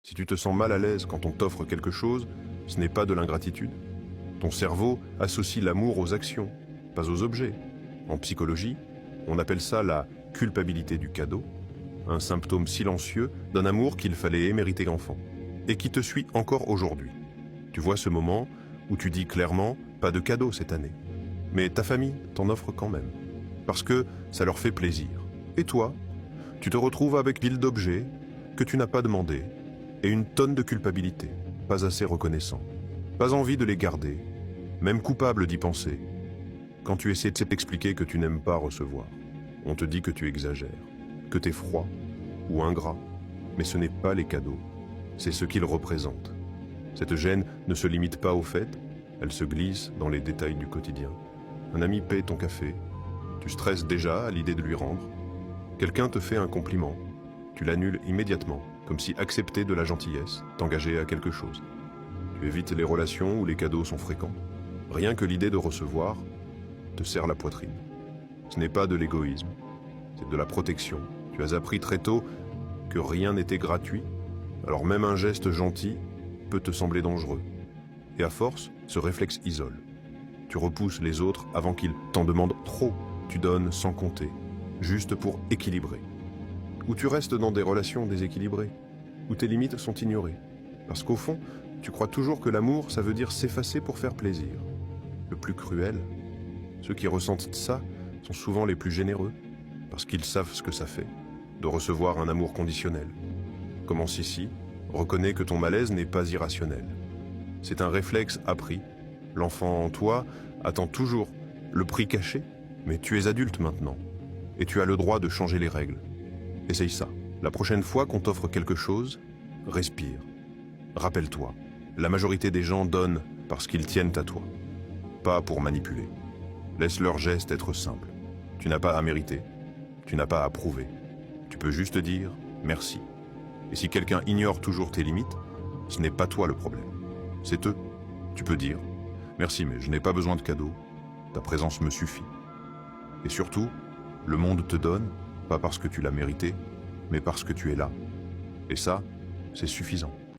Si tu te sens mal à l'aise quand on t'offre quelque chose, ce n'est pas de l'ingratitude. Ton cerveau associe l'amour aux actions, pas aux objets. En psychologie, on appelle ça la culpabilité du cadeau, un symptôme silencieux d'un amour qu'il fallait émériter enfant, et qui te suit encore aujourd'hui. Tu vois ce moment où tu dis clairement « pas de cadeau cette année ». Mais ta famille t'en offre quand même, parce que ça leur fait plaisir. Et toi, tu te retrouves avec pile d'objets que tu n'as pas demandé, et une tonne de culpabilité, pas assez reconnaissant, pas envie de les garder, même coupable d'y penser. Quand tu essaies de t'expliquer que tu n'aimes pas recevoir, on te dit que tu exagères, que t'es froid ou ingrat, mais ce n'est pas les cadeaux, c'est ce qu'ils représentent. Cette gêne ne se limite pas aux fêtes, elle se glisse dans les détails du quotidien. Un ami paie ton café, tu stresses déjà à l'idée de lui rendre. Quelqu'un te fait un compliment, tu l'annules immédiatement, comme si accepter de la gentillesse t'engageait à quelque chose. Tu évites les relations où les cadeaux sont fréquents. Rien que l'idée de recevoir te serre la poitrine. Ce n'est pas de l'égoïsme, c'est de la protection. Tu as appris très tôt que rien n'était gratuit, alors même un geste gentil peut te sembler dangereux. Et à force, ce réflexe isole. Tu repousses les autres avant qu'ils t'en demandent trop. Tu donnes sans compter, juste pour équilibrer. Ou tu restes dans des relations déséquilibrées, où tes limites sont ignorées. Parce qu'au fond, tu crois toujours que l'amour, ça veut dire s'effacer pour faire plaisir. Le plus cruel, ceux qui ressentent ça sont souvent les plus généreux, parce qu'ils savent ce que ça fait, de recevoir un amour conditionnel. Commence ici, reconnais que ton malaise n'est pas irrationnel. C'est un réflexe appris. L'enfant en toi attend toujours le prix caché, mais tu es adulte maintenant, et tu as le droit de changer les règles. Essaye ça. La prochaine fois qu'on t'offre quelque chose, respire. Rappelle-toi, la majorité des gens donnent parce qu'ils tiennent à toi, pas pour manipuler. Laisse leur geste être simple. Tu n'as pas à mériter, tu n'as pas à prouver. Tu peux juste dire merci. Et si quelqu'un ignore toujours tes limites, ce n'est pas toi le problème, c'est eux. Tu peux dire merci, mais je n'ai pas besoin de cadeaux, ta présence me suffit. Et surtout, le monde te donne, pas parce que tu l'as mérité, mais parce que tu es là. Et ça, c'est suffisant.